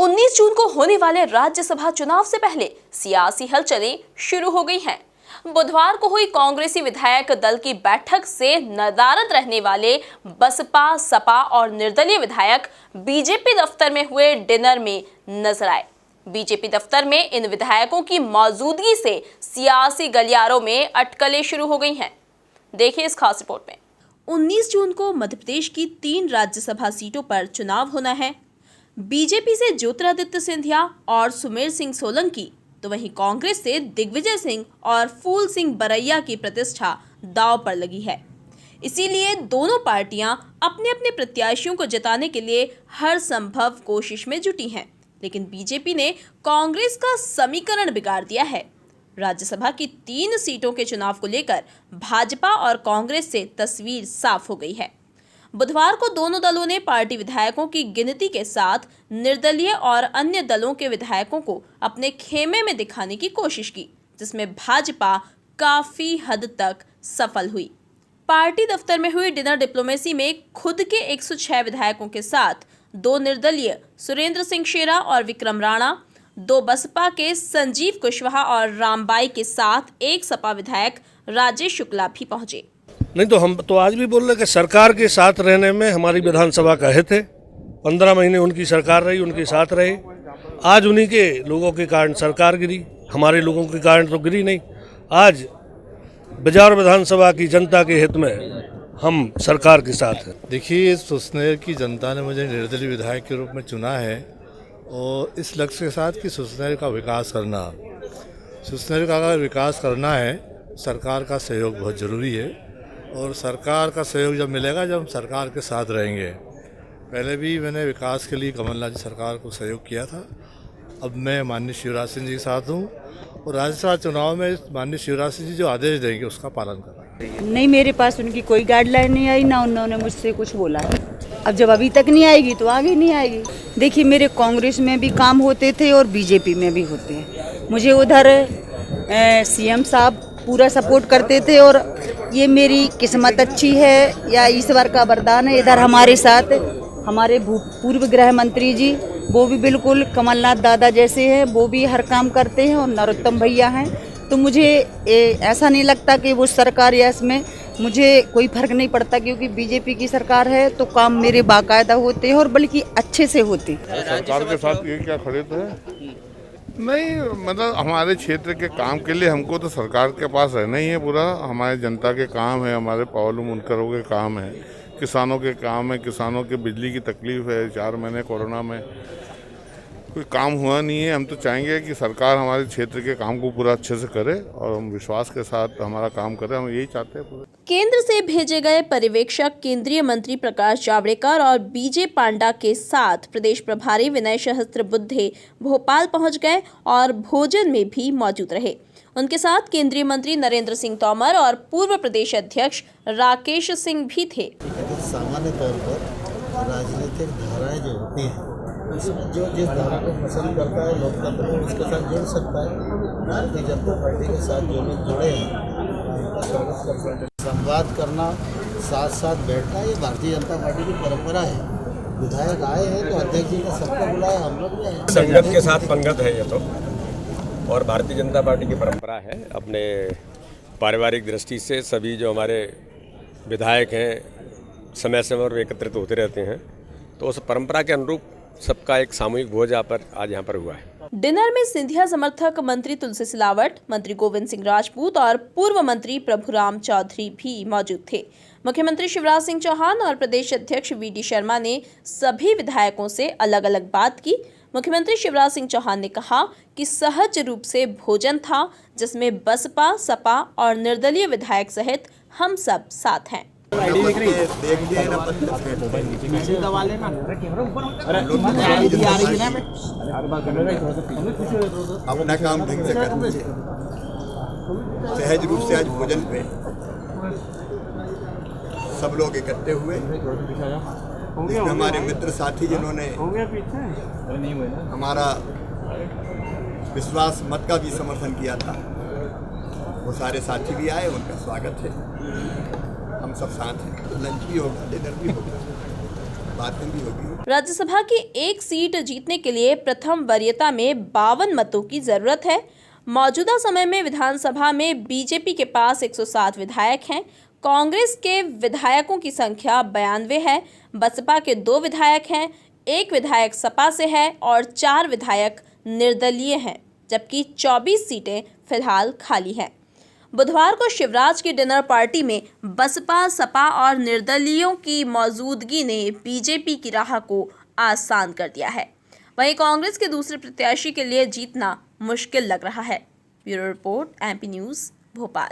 19 जून को होने वाले राज्यसभा चुनाव से पहले सियासी हलचलें शुरू हो गई हैं। बुधवार को हुई कांग्रेसी विधायक दल की बैठक से नदारद रहने वाले बसपा, सपा और निर्दलीय विधायक बीजेपी दफ्तर में हुए डिनर में नजर आए। बीजेपी दफ्तर में इन विधायकों की मौजूदगी से सियासी गलियारों में अटकलें शुरू हो गई हैं। देखिए इस खास रिपोर्ट में। 19 जून को मध्य प्रदेश की 3 राज्यसभा सीटों पर चुनाव होना है। बीजेपी से ज्योतिरादित्य सिंधिया और सुमेर सिंह सोलंकी, तो वहीं कांग्रेस से दिग्विजय सिंह और फूल सिंह बरैया की प्रतिष्ठा दांव पर लगी है। इसीलिए दोनों पार्टियां अपने अपने प्रत्याशियों को जिताने के लिए हर संभव कोशिश में जुटी हैं। लेकिन बीजेपी ने कांग्रेस का समीकरण बिगाड़ दिया है। राज्यसभा की 3 सीटों के चुनाव को लेकर भाजपा और कांग्रेस से तस्वीर साफ हो गई है। बुधवार को दोनों दलों ने पार्टी विधायकों की गिनती के साथ निर्दलीय और अन्य दलों के विधायकों को अपने खेमे में दिखाने की कोशिश की, जिसमें भाजपा काफी हद तक सफल हुई। पार्टी दफ्तर में हुई डिनर डिप्लोमेसी में खुद के 106 विधायकों के साथ 2 निर्दलीय सुरेंद्र सिंह शेरा और विक्रम राणा, 2 बसपा के संजीव कुशवाहा और रामबाई के साथ 1 सपा विधायक राजेश शुक्ला भी पहुंचे। नहीं तो हम तो आज भी बोल रहे कि सरकार के साथ रहने में हमारी विधानसभा का हित है। 15 महीने उनकी सरकार रही, उनके साथ रहे। आज उन्हीं के लोगों के कारण सरकार गिरी, हमारे लोगों के कारण तो गिरी नहीं। आज बिजार विधानसभा की जनता के हित में हम सरकार के साथ हैं। देखिए, सुसनेर की जनता ने मुझे निर्दलीय विधायक के रूप में चुना है और इस लक्ष्य के साथ कि सुसनेर का विकास करना। सुसनेर का अगर विकास करना है, सरकार का सहयोग बहुत ज़रूरी है और सरकार का सहयोग जब मिलेगा जब हम सरकार के साथ रहेंगे। पहले भी मैंने विकास के लिए कमलनाथ जी सरकार को सहयोग किया था। अब मैं माननीय शिवराज सिंह जी के साथ हूँ और राज्यसभा चुनाव में माननीय शिवराज सिंह जी जो आदेश देंगे उसका पालन करेंगे। नहीं, मेरे पास उनकी कोई गाइडलाइन नहीं आई, ना उन्होंने मुझसे कुछ बोला। अब जब अभी तक नहीं आएगी तो आगे नहीं आएगी। देखिए, मेरे कांग्रेस में भी काम होते थे और बीजेपी में भी होते हैं। मुझे उधर सीएम साहब पूरा सपोर्ट करते थे और ये मेरी किस्मत अच्छी है या ईश्वर का वरदान है। इधर हमारे साथ हमारे पूर्व गृह मंत्री जी, वो भी बिल्कुल कमलनाथ दादा जैसे हैं, वो भी हर काम करते हैं और नरोत्तम भैया हैं। तो मुझे ऐसा नहीं लगता कि वो सरकार या इसमें मुझे कोई फर्क नहीं पड़ता, क्योंकि बीजेपी की सरकार है तो काम मेरे बाकायदा होते हैं और बल्कि अच्छे से होते। सरकार के साथ ये क्या खड़े थे? नहीं, मतलब हमारे क्षेत्र के काम के लिए हमको तो सरकार के पास रहना ही है। पूरा हमारे जनता के काम है, हमारे पावलू मुनकरों के काम है, किसानों के काम है। किसानों के बिजली की तकलीफ है, 4 महीने कोरोना में कोई काम हुआ नहीं है। हम तो चाहेंगे कि सरकार हमारे क्षेत्र के काम को पूरा अच्छे से करे और हम विश्वास के साथ हमारा काम करें। हम यही चाहते हैं। पूरे केंद्र से भेजे गए पर्यवेक्षक केंद्रीय मंत्री प्रकाश जावड़ेकर और बीजे पांडा के साथ प्रदेश प्रभारी विनय सहस्त्रबुद्धे भोपाल पहुंच गए और भोजन में भी मौजूद रहे। उनके साथ केंद्रीय मंत्री नरेंद्र सिंह तोमर और पूर्व प्रदेश अध्यक्ष राकेश सिंह भी थे। सामान्य तौर पर राजनीतिक धाराएं जो होती हैं, इसमें जो जिस धारा को पसंद करता है लोकतंत्र में उसके साथ जुड़ सकता है। भारतीय जनता पार्टी के साथ जो लोग जुड़े हैं उनका स्वागत करते हैं। संवाद करना, साथ साथ बैठना, ये भारतीय जनता पार्टी की परंपरा है। विधायक आए हैं तो अध्यक्ष जी ने सबको बुलाया, हम लोग भी आए। संगत के साथ पंगत है ये तो, और भारतीय जनता पार्टी की परंपरा है। अपने पारिवारिक दृष्टि से सभी जो हमारे विधायक हैं समय समय पर एकत्रित होते रहते हैं, तो उस परंपरा के अनुरूप सबका एक सामूहिक भोज आज यहाँ पर हुआ है। डिनर में सिंधिया समर्थक मंत्री तुलसी सिलावट, मंत्री गोविंद सिंह राजपूत और पूर्व मंत्री प्रभुराम चौधरी भी मौजूद थे। मुख्यमंत्री शिवराज सिंह चौहान और प्रदेश अध्यक्ष वीडी शर्मा ने सभी विधायकों से अलग अलग बात की। मुख्यमंत्री शिवराज सिंह चौहान ने कहा कि सहज रूप से भोजन था, जिसमें बसपा, सपा और निर्दलीय विधायक सहित हम सब साथ हैं। अपना काम ढंग से करना चाहिए। सहज रूप से आज भोजन पे सब लोग इकट्ठे हुए, जिसमें हमारे मित्र साथी जिन्होंने हमारा विश्वास मत का भी समर्थन किया था, वो सारे साथी भी आए, उनका स्वागत है। हम सब साथ हैं। लंच भी होगा, डिनर भी होगा। बातें भी होगी। राज्यसभा की एक सीट जीतने के लिए प्रथम वरीयता में 52 मतों की जरूरत है। मौजूदा समय में विधानसभा में बीजेपी के पास 107 विधायक हैं। कांग्रेस के विधायकों की संख्या 92 है। बसपा के 2 विधायक हैं, 1 विधायक सपा से है और 4 विधायक निर्दलीय हैं, जबकि 24 सीटें फिलहाल खाली हैं। बुधवार को शिवराज की डिनर पार्टी में बसपा, सपा और निर्दलीयों की मौजूदगी ने बीजेपी की राह को आसान कर दिया है। वहीं कांग्रेस के दूसरे प्रत्याशी के लिए जीतना मुश्किल लग रहा है। Bureau report, MP news, Bhopal.